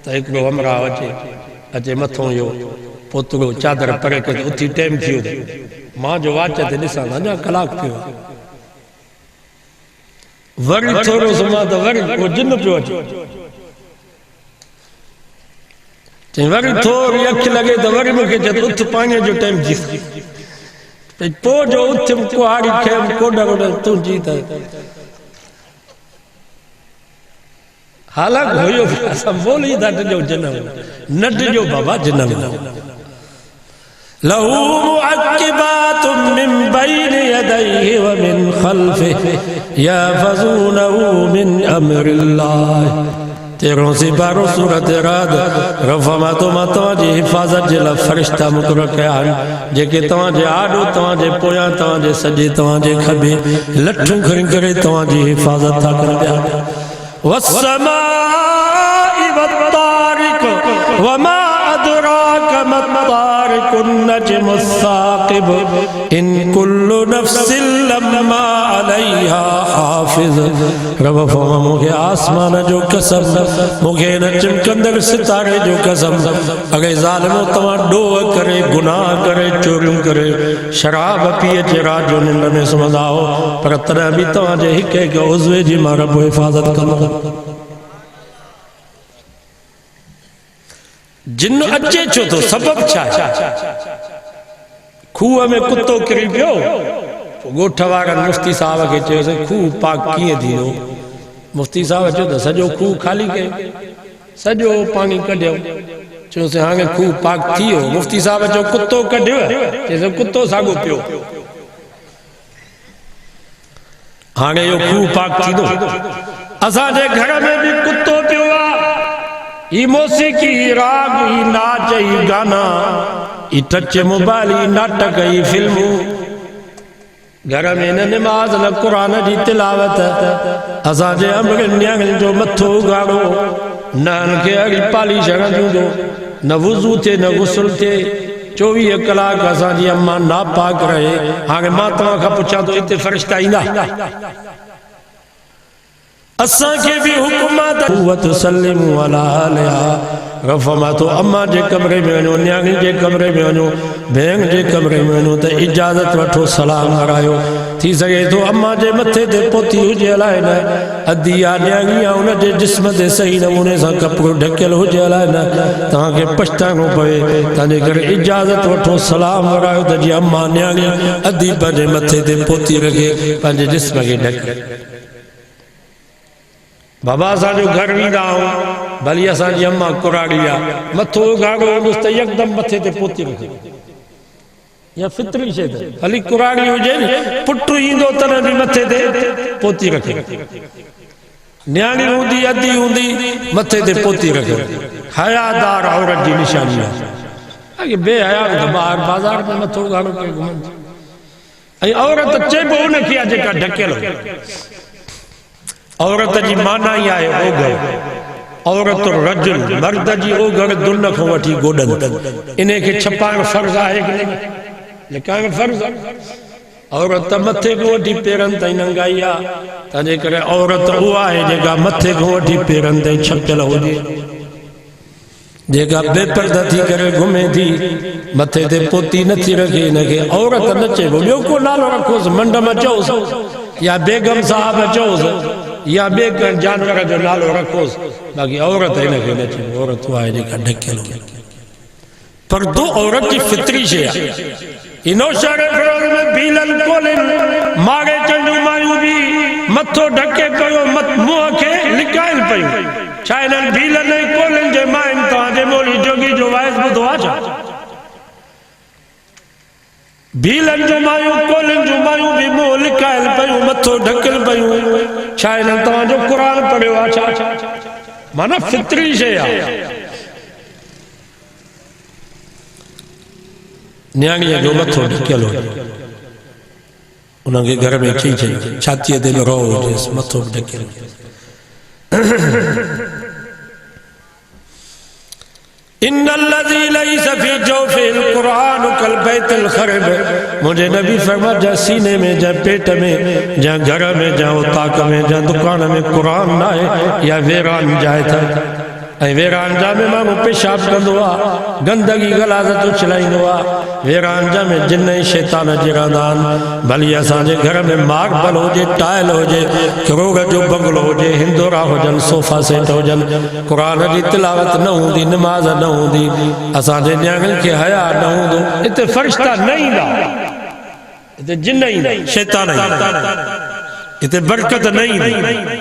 تا ایک رو ہمراہ اچے متھوں یو پوترو چادر پڑے کے اتھی ٹیم کیوں دے ماں جو واچے تے نسان انہا کلاک پیو وری تھوڑو سمہ تا وری وہ جن پیو اچے وری تھوڑی اکھ لگے تا وری مکے چاہتا اتھ پانگے جو ٹیم کیوں پو جو اتھم کو آڑی کھیم کوڑا کوڑا تون جیتا ہے حالانکہ ہوئیو ایسا مولی دا جو جنم نٹ جو بابا جنم لہو معقبات من بین یدیہ ومن خلفہ یحفظونہ من امر اللہ تیروں سے بارو سورت راد رفما تو جی حفاظت جلا فرشتہ مقرر کیا جے کہ جے آڈو جے پویا جے سجے جے کھبے لٹھوں کھریں کرے جی حفاظت تھا کر دیا والسماء والطارق وما ادراک ما الطارق النجم الثاقب ان کل نفس لما علیہا حافظ رب فرما مجھے آسمان جو قسم مجھے نجم کندر ستارے جو قسم اگر ظالموں تمہاں ڈو کرے گناہ کرے چوروں کرے شراب پیے چرا جو نند میں سمجھاؤ پر تنہ بھی تمہاں جے ہکے کہ عضوے جی ماں رب حفاظت کرنا جن اچے چھو تو سبب چھا کھوہ میں کتو کری پیو گوٹھا وارن مفتی صاحب کے چاہے سے کھوہ پاک کیے دینو مفتی صاحب چھو تو سجو کھوہ خالی کے سجو پانی کڑیو چھو سے ہاں کھوہ پاک تھیو مفتی صاحب چھو کتو کڑیو جیسے کتو ساگو پیو ہاں یہ کھوہ پاک تھی دو اسا جے گھر میں بھی کتو پیو ای موسیقی راگ ای ناچ ای گانا ای ٹچ موبائل ای ناٹک ای فلموں گھر میں نہ نماز نہ قرآن جی تلاوت اسا جے امر نیانگل جو متھو گاڑو نہ ان کے اگل پالی شرن جو نہ وضو تھے نہ غسل تھے 24 کلاک اسا جی اما ناپاک رہے آگے ماں تمہاں کا پوچھا تو اتے فرشتہ ہی نہ اساں کے بھی حکمات وَتُسَلِّمُوا عَلَىٰ آلِهَا رفماتو اما جے کمرے میں ونو نیانگی جے کمرے میں ونو بھینگ جے کمرے میں ونو تا اجازت وٹھو سلام کرایو تھی سکے تو اما جے متھے دے پوتی ہوجے علائنا ادیا نیانگی آؤں جے جسم دے صحیح نمونے سا کپڑو ڈھکل ہوجے علائنا تاں کے پشتانگو پوے تانے کر اجازت وٹھو سلام کرایو تا جی اما نیانگی ادی پانے متھے دے پوتی رکھے پانے جسم کے ڈھکل بابا سا جو گھر بھی داؤں بھلی اسا جی اممہ قرآنیا متھو گاڑو دوست یک دم متھے تے پوتی رکھے یا فطری شہد بھلی قرآنی ہو جائے پٹو ہی دو تنہ بھی متھے تے پوتی رکھے نیانی ہوں دی ادھی ہوں دی متھے تے پوتی رکھے حیادار عورت جی نشانی ہے آگے بے حیاء باہر بازار میں متھو گاڑو کے گھومن عورت اچھے بہو نے کیا جے کا ڈھکے لو عورت جی مانا ہی آئے او گھر عورت الرجل مرد جی او گھر دلنک وٹھی گوڈن انہیں کے چھپان فرض آئے کہ نہیں لکھائیں فرض عورت متھے کو وٹھی پیرن تائیں ننگائیا تانے کرے عورت ہوا ہے جگہ متھے کو وٹھی پیرن تائیں چھپل ہو جی جگہ بے پردہ تھی کرے گھومے تھی متھے تے پوتی نہ تھی رکھے نہ کہ عورت نچے بولیو کو نالو رکھو منڈا میں چوز یا بیگم صاحب چوز یا بے جانور جو نالو رکھوز باقی عورت ہے نکے نچے عورت ہوا ہے جے کا ڈھکے لو پر دو عورت کی فطری شے انہو شہر فروز میں بیلن کولن ماغے چنڈو مایو بھی متھو ڈھکے کیو موہ کے لکائل پہیو چاہنن بیلن نہیں کولن جے مائن تاں جے مولی جوگی جو وائز بدھو آجا بیلن جو مایو کولن جو مایو بھی موہ لکائل پہیو متھو ڈھکل پہیو چاہنن تاں جو قرآن پڑھو آچا مانا فطری شے نیانگی جو متھو ڈھکل ہو انہوں کے گھر میں چاہیے چھاتی دل رو جیس متھو ڈھکل ان الذي ليس في جوف القرآن كالبيت الخرب مجھے نبی فرما جا سینے میں جا پیٹ میں جا گھر میں جا اتاق میں جا دکان میں قرآن نہ ہے یا ویران جائے تھا ویران جا میں مانگو پیشاب کندوا گندگی غلازت اچھلائی دوا ویران جا میں جن شیطان جرادان بھلی اساں جے گھر میں ماربل ہو جے ٹائل ہو جے کروگ جو بنگلو ہو جے ہندورا ہو جن صوفہ سیٹ ہو جن قرآن جی تلاوت نہ ہوں دی نماز نہ ہوں دی اساں جے نیانگل کے حیاء نہ ہوں دو اتے فرشتہ نہیں دا اتے جن نہیں دا شیطان نہیں دا اتے برکت نہیں دا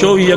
24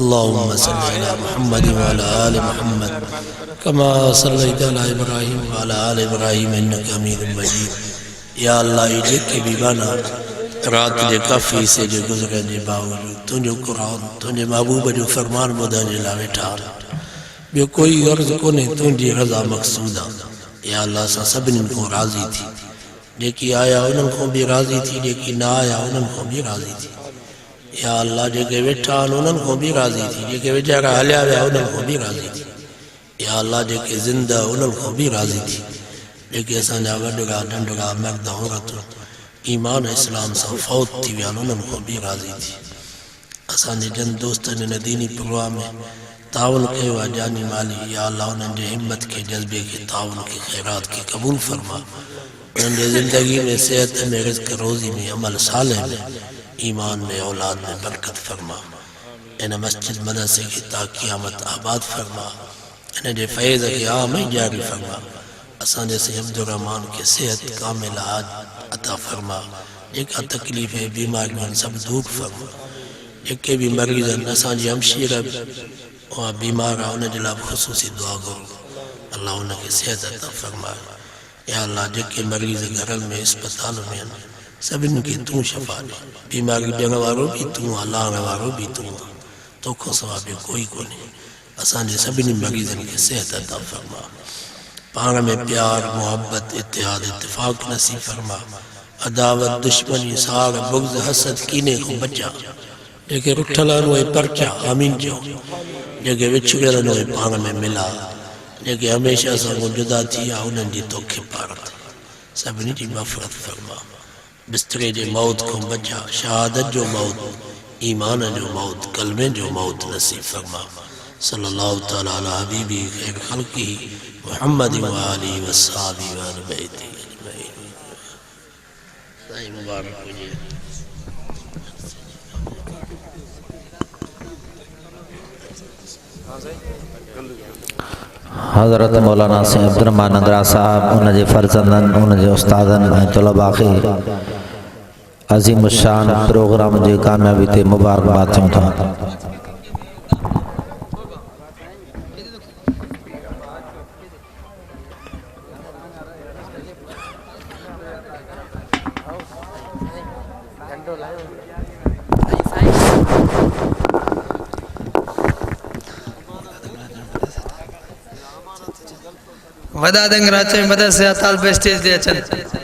اللهم صل على محمد وعلى آل محمد كما صليت على إبراهيم وعلى آل إبراهيم إنك حميد مجيد یا اللہ یہ جے بھی بنا رات جے کافی سے جو گزرے جے باوجود تنجو قرآن تنجے محبوب جو فرمان بدا جے لاوے ٹھار بیو کوئی غرض کونے تنجی رضا مقصودہ یا اللہ سا سبن کو راضی تھی جے کی آیا انہوں کو بھی راضی تھی جے کی نہ آیا انہوں کو بھی راضی تھی یا اللہ جے کے ویٹھا انہوں کو بھی راضی تھی جے کے ویچارہ حلیا ویا انہوں کو بھی راضی تھی یا اللہ جے کے زندہ انہوں کو بھی راضی تھی جے کے سانجا وڈگا ڈنڈگا مرد عورت ایمان اسلام سے فوت تھی ویان انہوں کو بھی راضی تھی اسان جے جن دوستن نے دینی پروگرام میں تعاون کیو ہے جانی مالی یا اللہ انہوں نے ہمت کے جذبے کے تعاون کے خیرات کے قبول فرما انہوں نے زندگی میں صحت میں رزق روزی میں عمل صالح میں ایمان میں اولاد میں برکت فرما انہیں مسجد مدرسے کی تا قیامت آباد فرما انہیں جے فیض کے عام جاری فرما اسان جیسے عبد الرحمن کے صحت کامل عطا فرما ایک تکلیف ہے بیماریوں سب دور فرما ایک بھی مریض اسان جی ہمشیر اور بیمار انہیں جلاب خصوصی دعا کرو اللہ انہیں کی صحت عطا فرما یا اللہ جے مریض گھرل میں اسپتال میں سب ان کی تو شفا دے بیماری جنوارو بھی تو اللہ روارو بھی تو کو سواب کوئی کو نہیں اسان جی سب ان مریضن کی صحت عطا فرما پانا میں پیار محبت اتحاد اتفاق نصیب فرما عداوت دشمنی سار بغض حسد کینے کو بچا لیکن رٹھلان ہوئے پرچا آمین جو لیکن وچھگرن ہوئے پانا میں ملا لیکن ہمیشہ سنگو جدا تھیا انہوں نے توکھے پارت سبنی جی مغفرت فرما بسترے جے موت کو بچا شہادت جو موت ایمان جو موت کلمے جو موت نصیب فرما صلی اللہ تعالی علی حبیبی خیر خلقی محمد و آلہ و صحابی و آل بیتی اجمعین صحیح مبارک ہوئے حضرت مولانا سے عبد الرحمن نگرا صاحب انہیں جے فرزندن انہیں جے استادن طلباء کے عظیم الشان پروگرام جے کامیابی تے مبارکباد چوں تھا ودا دنگ راچے مدد سے طالب اسٹیج دے چند